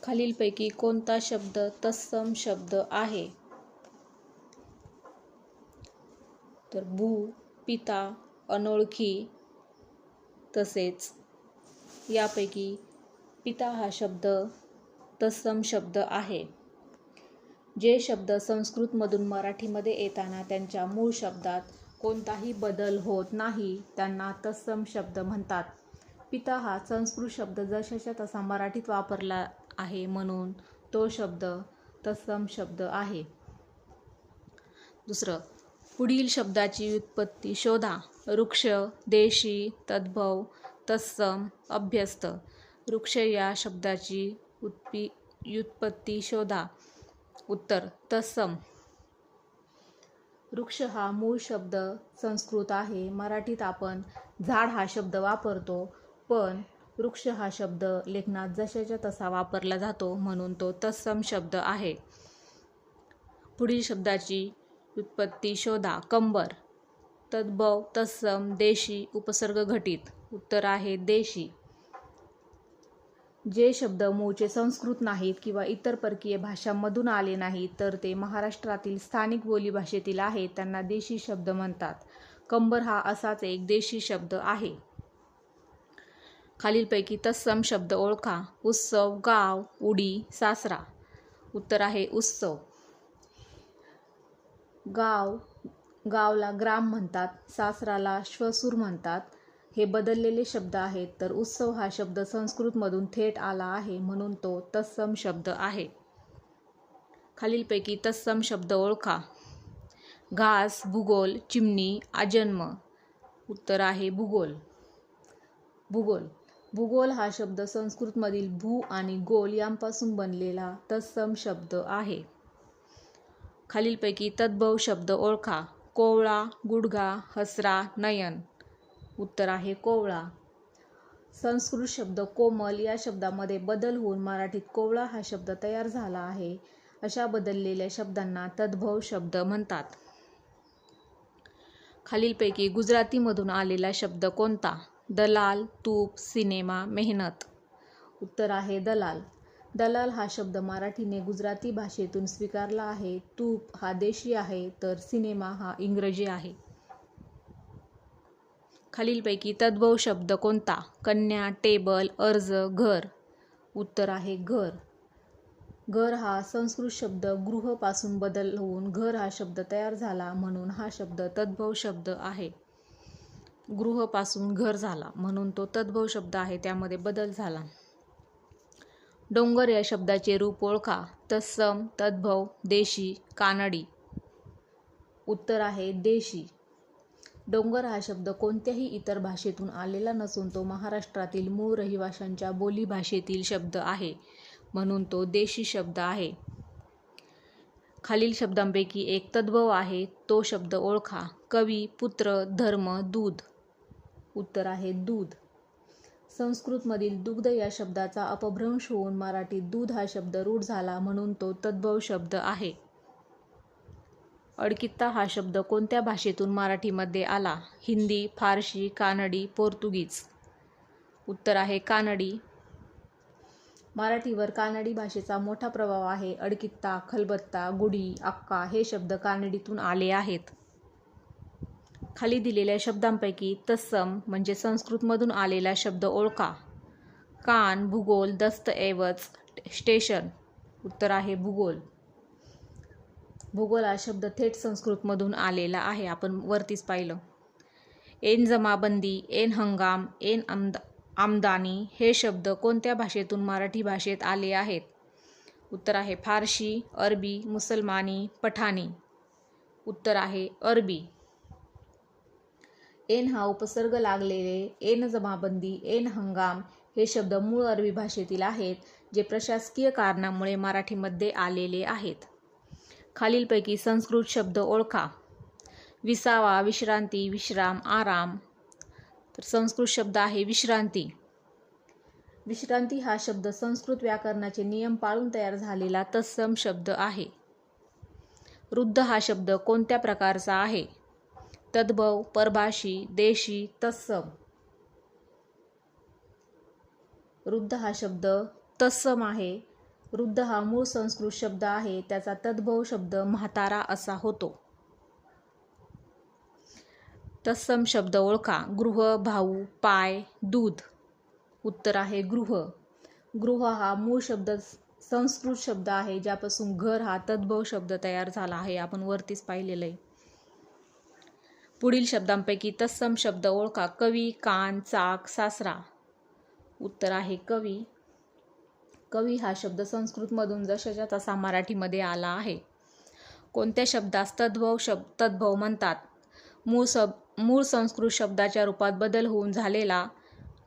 खालीलपैकी कोणता शब्द तत्सम शब्द आहे? तर भू, पिता, अनोळखी. तसेच यापैकी पिता हा शब्द तत्सम शब्द आहे. जे शब्द संस्कृतमधून मराठीमध्ये येताना त्यांच्या मूळ शब्दात कोणताही बदल होत नाही त्यांना तत्सम शब्द म्हणतात. पिता हा संस्कृत शब्द जशाच्या तसा मराठीत वापरला आहे म्हणून तो शब्द तत्सम शब्द आहे. दुसरं, पुढील शब्दाची व्युत्पत्ती शोधा. वृक्ष, देशी, तद्भव, तत्सम, अभ्यस्त. वृक्ष या शब्दाची व्युत्पत्ती शोधा. उत्तर तत्सम. वृक्ष हा मूळ शब्द संस्कृत आहे. मराठीत आपण झाड हा शब्द वापरतो, पण वृक्ष हा शब्द लेखनात जशाच्या तसा वापरला जातो म्हणून तो तत्सम शब्द आहे. पुढील शब्दाची व्युत्पत्ती शोधा. कंबर, तद्भव, तत्सम, देशी, उपसर्ग घटित. उत्तर आहे देशी. जे शब्द मूळचे संस्कृत नाहीत किंवा इतर परकीय भाषांमधून आले नाहीत तर ते महाराष्ट्रातील स्थानिक बोलीभाषेतील आहेत त्यांना देशी शब्द म्हणतात. कंबर हा असाच एक देशी शब्द आहे. खालीलपैकी तत्सम शब्द ओळखा. उत्सव, गाव, उडी, सासरा. उत्तर आहे उत्सव. गावला ग्राम म्हणतात, सासराला श्वसूर म्हणतात. हे बदललेले शब्द आहेत. तर उत्सव हा शब्द संस्कृतमधून थेट आला आहे म्हणून तो तत्सम शब्द आहे. खालीलपैकी तत्सम शब्द ओळखा. घास, भूगोल, चिमणी, आजन्म. उत्तर आहे भूगोल. भूगोल हा शब्द संस्कृतमधील भू आणि गोल यांपासून बनलेला तत्सम शब्द आहे. खालीलपैकी तद्भव शब्द ओळखा. कोवळा, गुडघा, हसरा, नयन. उत्तर आहे कोवळा. संस्कृत शब्द कोमल या शब्दामध्ये बदल होऊन मराठीत कोवळा हा शब्द तयार झाला आहे. अशा बदललेल्या शब्दांना तद्भव शब्द म्हणतात. खालीलपैकी गुजरातीमधून आलेला शब्द कोणता? दलाल, तूप, सिनेमा, मेहनत. उत्तर आहे दलाल. दलाल हा शब्द मराठीने गुजराती भाषेतून स्वीकारला आहे. तूप हा देशी आहे तर सिनेमा हा इंग्रजी आहे. खालीलपैकी तद्भव शब्द कोणता? कन्या, टेबल, अर्ज, घर. उत्तर आहे घर. घर हा संस्कृत शब्द गृह पासून बदल होऊन घर हा शब्द तयार झाला म्हणून हा शब्द तद्भव शब्द आहे. गृह पासून घर झाला म्हणून तो तद्भव शब्द आहे, त्यामध्ये बदल झाला. डोंगर या शब्दाचे रूप ओळखा. तत्सम, तद्भव, देशी, कानडी. उत्तर आहे देशी. डोंगर हा शब्द कोणत्याही इतर भाषेतून आलेला नसून तो महाराष्ट्रातील मूळ रहिवाशांच्या बोलीभाषेतील शब्द आहे म्हणून तो देशी शब्द आहे. खालील शब्दांपैकी एक तद्भव आहे तो शब्द ओळखा. कवी, पुत्र, धर्म, दूध. उत्तर आहे दूध. संस्कृतमधील दुग्ध या शब्दाचा अपभ्रंश होऊन मराठीत दूध हा शब्द रूढ झाला म्हणून तो तद्भव शब्द आहे. अडकित्ता हा शब्द कोणत्या भाषेतून मराठीमध्ये आला? हिंदी, फारशी, कानडी, पोर्तुगीज. उत्तर आहे कानडी. मराठीवर कानडी भाषेचा मोठा प्रभाव आहे. अडकित्ता, खलबत्ता, गुढी, अक्का हे शब्द कानडीतून आले आहेत. खाली दिलेल्या शब्दांपैकी तत्सम म्हणजे संस्कृतमधून आलेला शब्द ओळखा. कान, भूगोल, दस्तऐवज, स्टेशन. उत्तर आहे भूगोल. भूगोल हा शब्द थेट संस्कृतमधून आलेला आहे, आपण वरतीच पाहिलं. ऐन जमाबंदी, ऐन हंगाम, ऐन आमदानी हे शब्द कोणत्या भाषेतून मराठी भाषेत आले आहेत? उत्तर आहे फारशी, अरबी, मुसलमानी, पठाणी. उत्तर आहे अरबी. ऐन हा उपसर्ग लागलेले ऐन जमाबंदी, ऐन हंगाम हे शब्द मूळ अरबी भाषेतील आहेत जे प्रशासकीय कारणामुळे मराठीमध्ये आलेले आहेत. खालीलपैकी संस्कृत शब्द ओळखा. विसावा, विश्रांती, विश्राम, आराम. तर संस्कृत शब्द आहे विश्रांती. विश्रांती हा शब्द संस्कृत व्याकरणाचे नियम पाळून तयार झालेला तत्सम शब्द आहे. वृद्ध हा शब्द कोणत्या प्रकारचा आहे? तद्भव, परभाषी, देशी, तत्सम. वृद्ध हा शब्द तत्सम आहे. वृद्ध हा मूळ संस्कृत शब्द आहे, त्याचा तद्भव शब्द म्हातारा असा होतो. तत्सम शब्द ओळखा. गृह, भाऊ, पाय, दूध. उत्तर आहे गृह. गृह हा मूळ शब्द संस्कृत शब्द आहे, ज्यापासून घर हा तद्भव शब्द तयार झाला आहे. आपण वरतीच पाहिलेलं आहे. पुढील शब्दांपैकी तत्सम शब्द ओळखा. कवी, कान, चाक, सासरा. उत्तर आहे कवी. कवी हा शब्द संस्कृतमधून जशाच्या तसा मराठीमध्ये आला आहे. कोणत्या शब्दास तद्भव म्हणतात? मूळ संस्कृत शब्दाच्या रूपात बदल होऊन झालेला,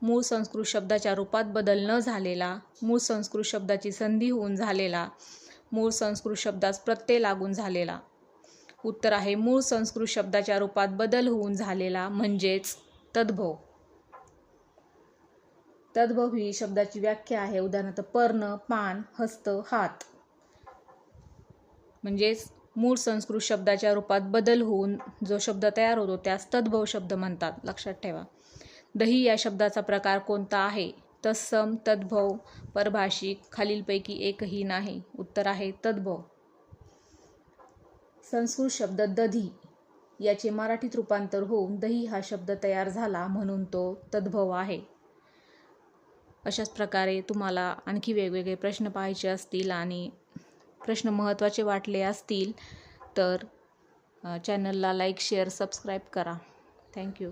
मूळ संस्कृत शब्दाच्या रूपात बदल न झालेला, मूळ संस्कृत शब्दाची संधी होऊन झालेला, मूळ संस्कृत शब्दास प्रत्यय लागून झालेला. उत्तर आहे मूळ संस्कृत शब्दाच्या रूपात बदल होऊन झालेला म्हणजेच तद्भव. तद्भव ही शब्दाची व्याख्या आहे. उदाहरणार्थ पर्ण, पान, हस्त, हात. म्हणजेच मूळ संस्कृत शब्दाच्या रूपात बदल होऊन जो शब्द तयार होतो त्यास तद्भव शब्द म्हणतात. लक्षात ठेवा. दही या शब्दाचा प्रकार कोणता आहे? तत्सम, तद्भव, परभाषिक, खालीलपैकी एकही नाही. उत्तर आहे तद्भव. संस्कृत शब्द दधी याचे मराठीत रूपांतर होऊन दही हा शब्द तयार झाला, म्हणून तो तद्भव आहे. अशाच प्रकारे तुम्हाला आणखी वेगवेगळे प्रश्न पाहायचे असतील आणि प्रश्न महत्त्वाचे वाटले असतील तर चॅनलला लाईक, शेअर, सबस्क्राईब करा. थँक्यू.